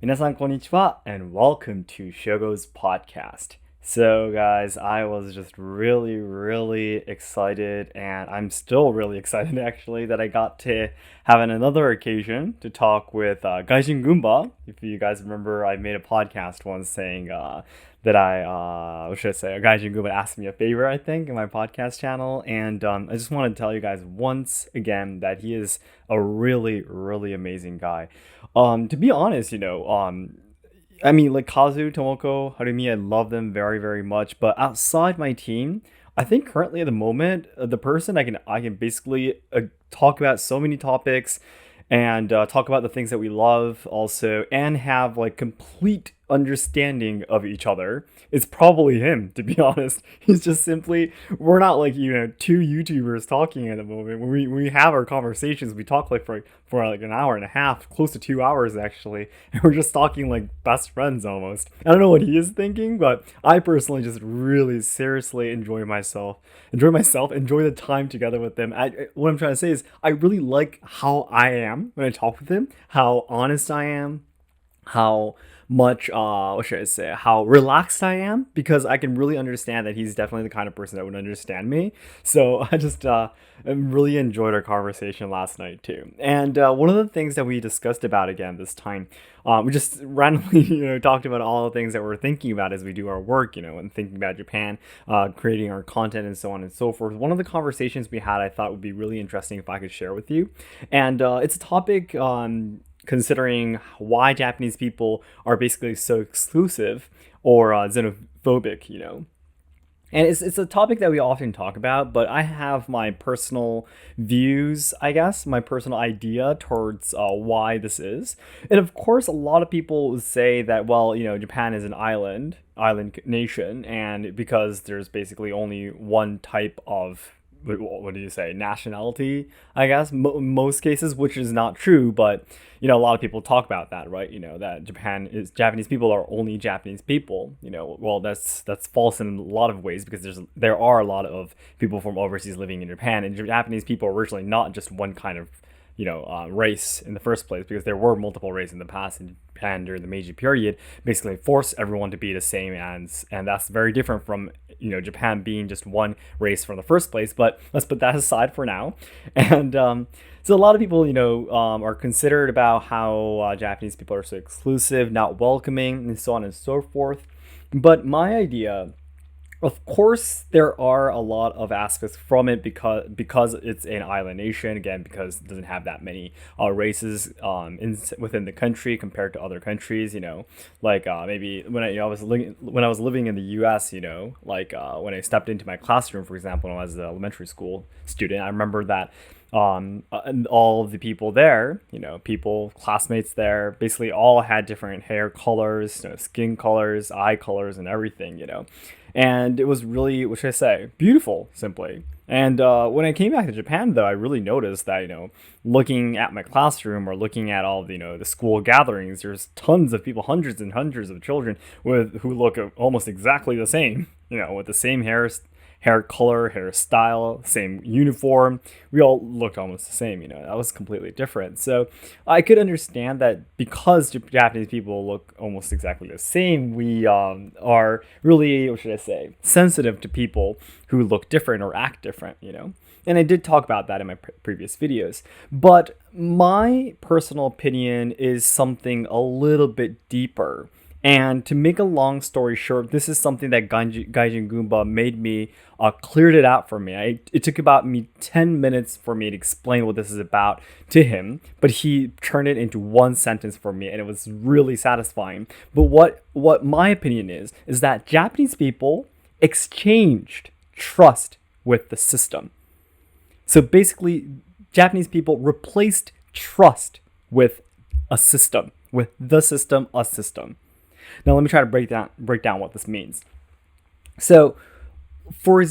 皆さんこんにちは and welcome to Shogo's podcast. So guys, I was just really excited and I'm still really excited actually that I got to have another occasion to talk with Gaijin Goomba. If you guys remember, I made a podcast once saying that what should I say? A Gaijin Goomba asked me a favor, I think, in my podcast channel. And I just want to tell you guys once again that he is a really amazing guy. To be honest, I mean, like Kazu, Tomoko, Harumi, I love them very much. But outside my team, I think currently at the moment, the person I can basically talk about so many topics and talk about the things that we love also and have like complete understanding of each other, it's probably him, to be honest. He's just simply, we're not like, two YouTubers talking at the moment. When we have our conversations, we talk like for like an hour and a half, close to 2 hours actually, and we're just talking like best friends almost. I don't know what he is thinking, but I personally just really seriously enjoy the time together with them. What I'm trying to say is I really like how I am when I talk with him, how honest I am, how much what should I say, how relaxed I am, because I can really understand that he's definitely the kind of person that would understand me. So I just really enjoyed our conversation last night too. And one of the things that we discussed about again this time, we just randomly talked about all the things that we're thinking about as we do our work, and thinking about Japan, creating our content and so on and so forth. One of the conversations we had I thought would be really interesting if I could share with you, and it's a topic considering why Japanese people are basically so exclusive or xenophobic. And it's a topic that we often talk about, but I have my personal views, I guess, my personal idea towards why this is. And of course, a lot of people say that, well, Japan is an island nation, and because there's basically only one type of what do you say, nationality, I guess, most cases, which is not true, but a lot of people talk about that, right? That Japanese people are only Japanese people. Well, that's false in a lot of ways, because there are a lot of people from overseas living in Japan, and Japanese people are originally not just one kind of race in the first place, because there were multiple races in the past in Japan during the Meiji period, basically forced everyone to be the same, and that's very different from Japan being just one race from the first place. But let's put that aside for now. And so a lot of people are considered about how Japanese people are so exclusive, not welcoming, and so on and so forth. But my idea, of course, there are a lot of aspects from it, because it's an island nation, again, because it doesn't have that many races within the country compared to other countries. Like maybe when I was living in the U.S., like when I stepped into my classroom, for example, when I was an elementary school student, I remember that and all of the people there, classmates there, basically all had different hair colors, skin colors, eye colors, and everything. And it was really, what should I say, beautiful, simply. And when I came back to Japan, though, I really noticed that, looking at my classroom or looking at all the school gatherings, there's tons of people, hundreds and hundreds of children who look almost exactly the same, with the same hair color, hairstyle, same uniform. We all looked almost the same, that was completely different. So I could understand that because Japanese people look almost exactly the same, we are really, what should I say, sensitive to people who look different or act different. And I did talk about that in my previous videos. But my personal opinion is something a little bit deeper. And to make a long story short, this is something that Gaijin Goomba made me, cleared it out for me. It took about 10 minutes for me to explain what this is about to him, but he turned it into one sentence for me, and it was really satisfying. But what my opinion is that Japanese people exchanged trust with the system. So basically, Japanese people replaced trust with a system, a system. Now let me try to break down what this means. So for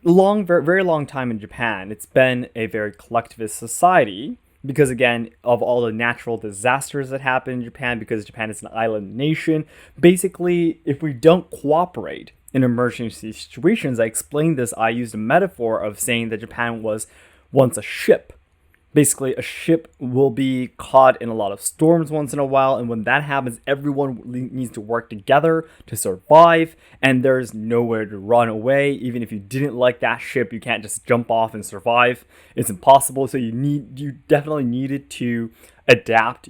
very long time in Japan, it's been a very collectivist society, because again of all the natural disasters that happen in Japan, because Japan is an island nation. Basically, if we don't cooperate in emergency situations, I used a metaphor of saying that Japan was once a ship. Basically, a ship will be caught in a lot of storms once in a while, and when that happens, everyone needs to work together to survive, and there's nowhere to run away. Even if you didn't like that ship, you can't just jump off and survive. It's impossible. So you definitely needed to adapt,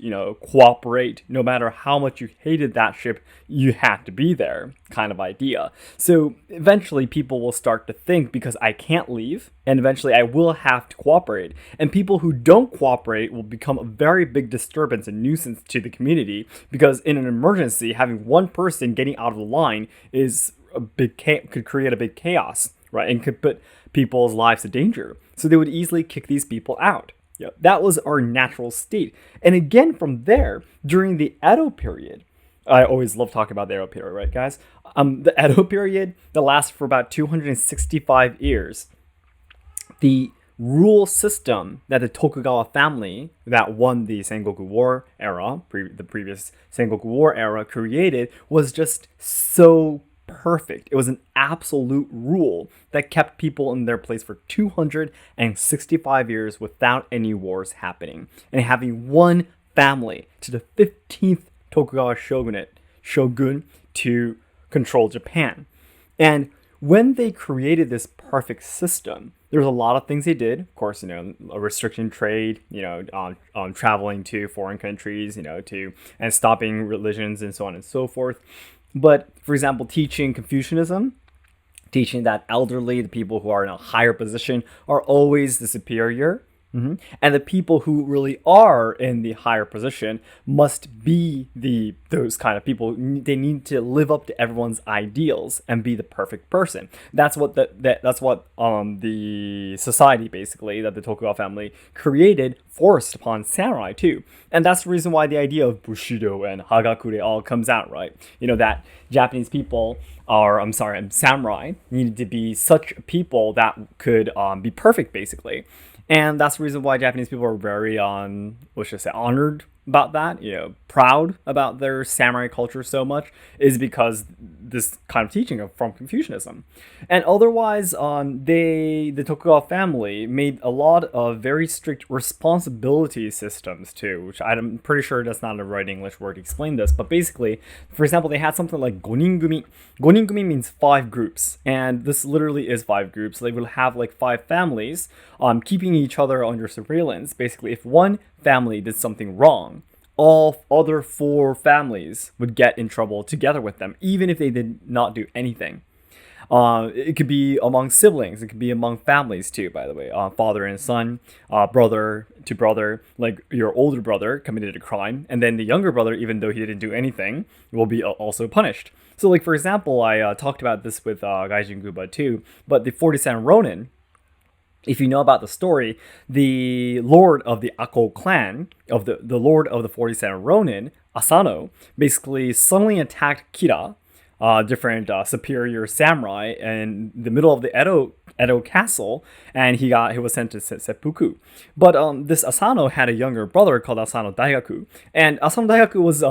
cooperate. No matter how much you hated that ship, you had to be there, kind of idea. So eventually people will start to think, because I can't leave, and eventually I will have to cooperate. And people who don't cooperate will become a very big disturbance and nuisance to the community, because in an emergency, having one person getting out of the line is could create a big chaos, right? And could put people's lives in danger. So they would easily kick these people out. Yeah, that was our natural state. And again, from there, during the Edo period, I always love talking about the Edo period, right, guys? The Edo period that lasts for about 265 years. The rule system that the Tokugawa family that won the Sengoku War era, the previous Sengoku War era, created was just so perfect. It was an absolute rule that kept people in their place for 265 years without any wars happening, and having one family to the 15th Tokugawa shogun to control Japan. And when they created this perfect system, there was a lot of things they did. Of course, a restriction trade, on traveling to foreign countries, and stopping religions and so on and so forth. But, for example, teaching Confucianism, teaching that elderly, the people who are in a higher position, are always the superior. And the people who really are in the higher position must be those kind of people. They need to live up to everyone's ideals and be the perfect person. That's what the society basically that the Tokugawa family created forced upon samurai too. And that's the reason why the idea of Bushido and Hagakure all comes out, right? That Japanese people samurai needed to be such people that could be perfect basically. And that's the reason why Japanese people are very, honored about that, proud about their samurai culture so much, is because this kind of teaching from Confucianism. And otherwise, the Tokugawa family made a lot of very strict responsibility systems too, which I'm pretty sure that's not a right English word to explain this. But basically, for example, they had something like goningumi. Goningumi means 5 groups, and this literally is 5 groups. They will have like 5 families, keeping each other under surveillance. Basically, if one family did something wrong, all other 4 families would get in trouble together with them, even if they did not do anything. It could be among siblings. It could be among families too, by the way. Father and son, brother to brother. Like your older brother committed a crime, and then the younger brother, even though he didn't do anything, will be also punished. So, like for example, I talked about this with Gaijin Guba too, but the 47 Ronin, if you know about the story, the lord of the Ako clan, of the lord of the 47 Ronin, Asano, basically suddenly attacked Kira, different superior samurai, in the middle of the Edo castle, and he was sent to seppuku. But this Asano had a younger brother called Asano Daigaku, and Asano Daigaku was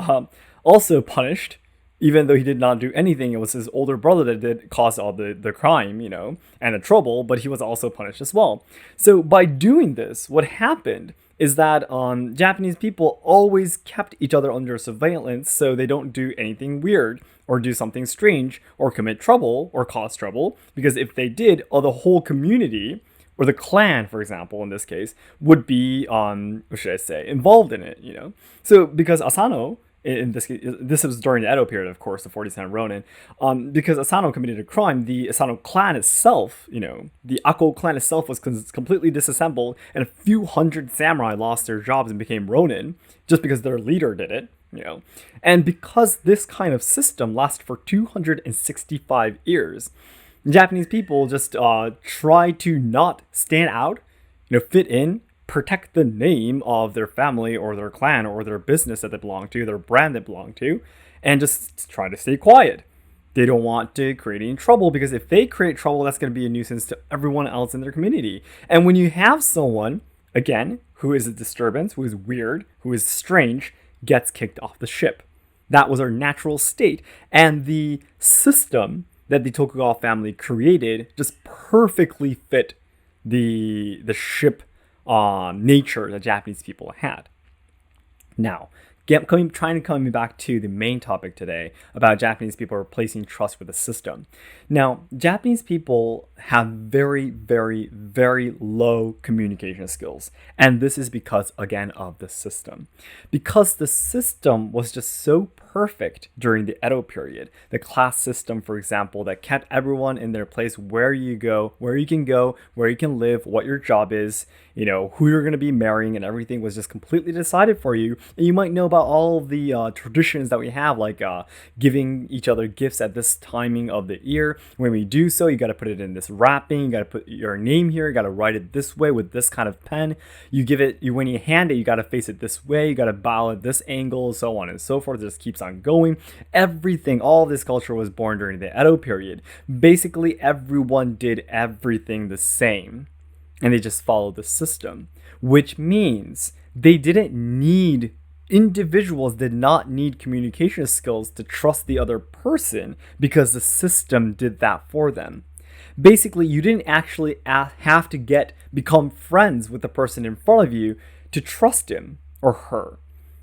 also punished. Even though he did not do anything, it was his older brother that did cause all the crime, and the trouble, but he was also punished as well. So by doing this, what happened is that Japanese people always kept each other under surveillance so they don't do anything weird or do something strange or commit trouble or cause trouble, because if they did, the whole community, or the clan, for example, in this case, would be, involved in it, So because Asano, in this case, this was during the Edo period, of course, the 47 Ronin, because Asano committed a crime, the Asano clan itself, the Ako clan itself was completely disassembled, and a few hundred samurai lost their jobs and became Ronin, just because their leader did it, And because this kind of system lasted for 265 years, Japanese people just try to not stand out, fit in, protect the name of their family or their clan or their business that they belong to, their brand they belong to, and just try to stay quiet. They don't want to create any trouble, because if they create trouble, that's going to be a nuisance to everyone else in their community. And when you have someone, again, who is a disturbance, who is weird, who is strange, gets kicked off the ship. That was our natural state. And the system that the Tokugawa family created just perfectly fit the ship nature that Japanese people had. Now, coming back to the main topic today about Japanese people replacing trust with a system. Now, Japanese people have very, very, very low communication skills. And this is because, again, of the system. Because the system was just so perfect during the Edo period. The class system, for example, that kept everyone in their place, where you go, where you can live, what your job is, who you're going to be marrying, and everything was just completely decided for you. And you might know about all of the traditions that we have, like giving each other gifts at this timing of the year. When we do so, you got to put it in this wrapping, you got to put your name here, you got to write it this way with this kind of pen. When you hand it, you got to face it this way, you got to bow at this angle, so on and so forth. It just keeps on going. Everything, all this culture was born during the Edo period. Basically, everyone did everything the same, and they just followed the system, which means individuals did not need communication skills to trust the other person because the system did that for them. Basically, you didn't actually have to become friends with the person in front of you to trust him or her.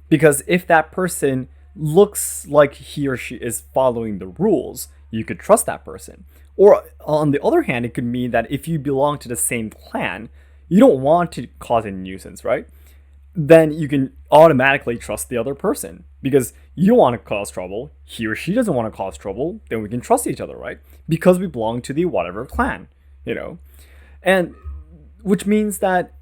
Because if that person looks like he or she is following the rules, you could trust that person. Or on the other hand, it could mean that if you belong to the same clan, you don't want to cause any nuisance, right? Then you can automatically trust the other person because you don't want to cause trouble. He or she doesn't want to cause trouble. Then we can trust each other, right? Because we belong to the whatever clan, And which means that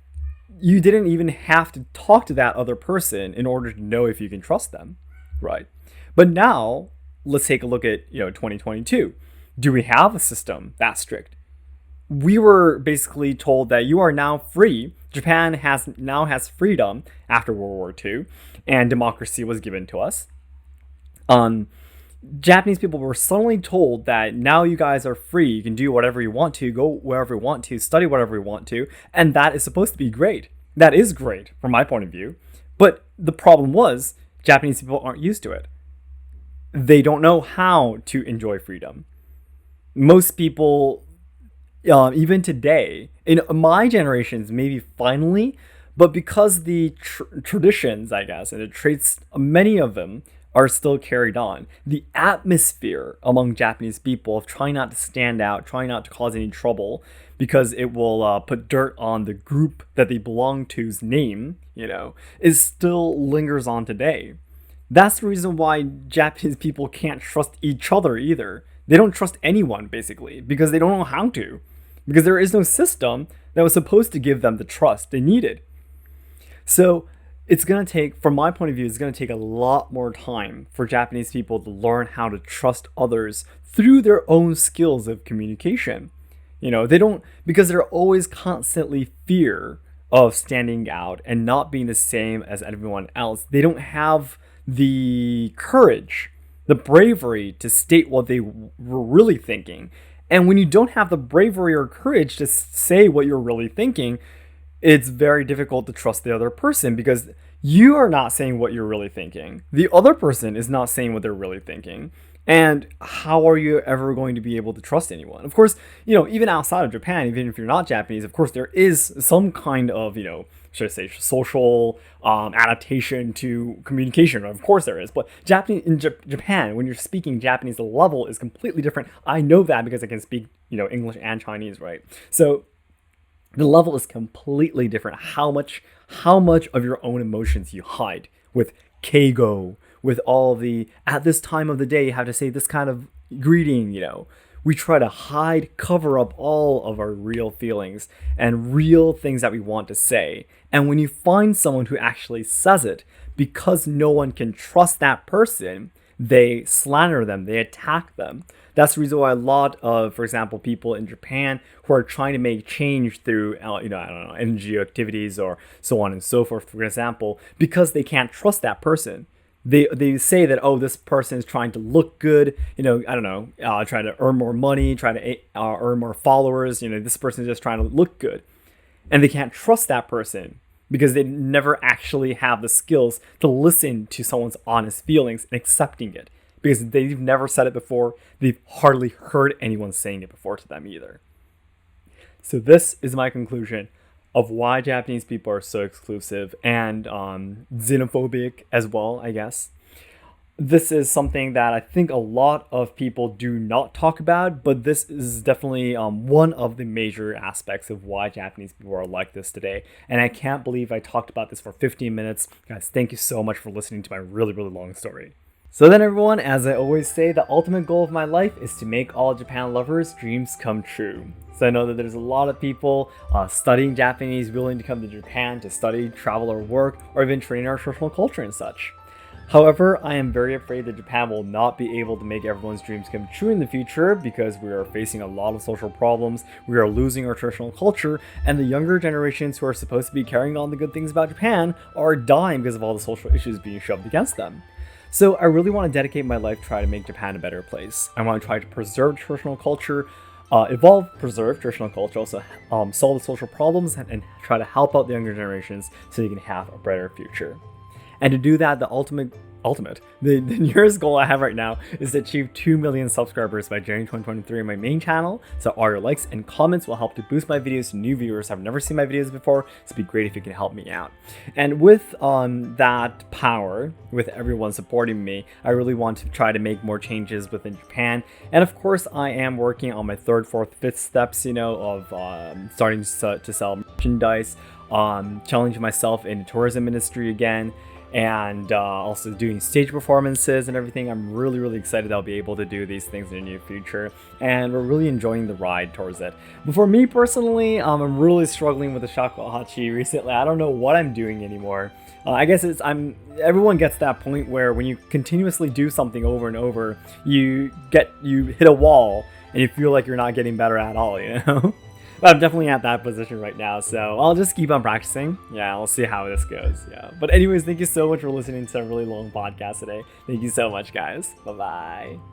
you didn't even have to talk to that other person in order to know if you can trust them, right? But now, let's take a look at 2022. Do we have a system that strict? We were basically told that you are now free. Japan now has freedom after World War II, and democracy was given to us. Japanese people were suddenly told that now you guys are free. You can do whatever you want to, go wherever you want to, study whatever you want to, and that is supposed to be great. That is great from my point of view. But the problem was Japanese people aren't used to it. They don't know how to enjoy freedom. Most people, even today, in my generations, maybe finally, but because the traditions, I guess, and the traits, many of them are still carried on. The atmosphere among Japanese people of trying not to stand out, trying not to cause any trouble, because it will put dirt on the group that they belong to's name, is still lingers on today. That's the reason why Japanese people can't trust each other either. They don't trust anyone, basically, because they don't know how to. Because there is no system that was supposed to give them the trust they needed. So it's going to take, from my point of view, it's going to take a lot more time for Japanese people to learn how to trust others through their own skills of communication. They don't, because they're always constantly fear of standing out and not being the same as everyone else. They don't have the courage, the bravery to state what they were really thinking. And when you don't have the bravery or courage to say what you're really thinking, it's very difficult to trust the other person because you are not saying what you're really thinking. The other person is not saying what they're really thinking. And how are you ever going to be able to trust anyone? Of course, even outside of Japan, even if you're not Japanese, of course, there is some kind of, should I say, social adaptation to communication. Of course there is. But Japan, when you're speaking Japanese, the level is completely different. I know that because I can speak, English and Chinese, right? So the level is completely different. How much of your own emotions you hide with keigo, with all at this time of the day, you have to say this kind of greeting, We try to cover up all of our real feelings and real things that we want to say. And when you find someone who actually says it, because no one can trust that person, they slander them, they attack them. That's the reason why a lot of, for example, people in Japan who are trying to make change through, NGO activities or so on and so forth, for example, because they can't trust that person. They say that, this person is trying to look good, trying to earn more money, trying to earn more followers, this person is just trying to look good. And they can't trust that person because they never actually have the skills to listen to someone's honest feelings and accepting it. Because they've never said it before, they've hardly heard anyone saying it before to them either. So this is my conclusion. of why Japanese people are so exclusive and xenophobic as well, I guess. This is something that I think a lot of people do not talk about, but this is definitely one of the major aspects of why Japanese people are like this today. And I can't believe I talked about this for 15 minutes. Guys, thank you so much for listening to my really, really long story. So then everyone, as I always say, the ultimate goal of my life is to make all Japan lovers' dreams come true. So I know that there's a lot of people studying Japanese, willing to come to Japan to study, travel, or work, or even train our traditional culture and such. However, I am very afraid that Japan will not be able to make everyone's dreams come true in the future because we are facing a lot of social problems, we are losing our traditional culture, and the younger generations who are supposed to be carrying on the good things about Japan are dying because of all the social issues being shoved against them. So I really want to dedicate my life to try to make Japan a better place. I want to try to preserve traditional culture, preserve traditional culture, also solve the social problems, and try to help out the younger generations so they can have a better future. And to do that, the nearest goal I have right now is to achieve 2 million subscribers by January 2023 on my main channel. So all your likes and comments will help to boost my videos to new viewers who have never seen my videos before. So it'd be great if you can help me out. And with that power, with everyone supporting me, I really want to try to make more changes within Japan. And of course, I am working on my 3rd, 4th, 5th steps, of starting to sell merchandise, challenging myself in the tourism industry again, and also doing stage performances and everything. I'm really, really excited I'll be able to do these things in the near future, and we're really enjoying the ride towards it. But for me personally, I'm really struggling with the shakuhachi recently. I don't know what I'm doing anymore. I guess everyone gets that point where when you continuously do something over and over, you hit a wall and you feel like you're not getting better at all, But I'm definitely at that position right now, so I'll just keep on practicing. Yeah, we'll see how this goes. Yeah. But anyways, thank you so much for listening to a really long podcast today. Thank you so much, guys. Bye-bye.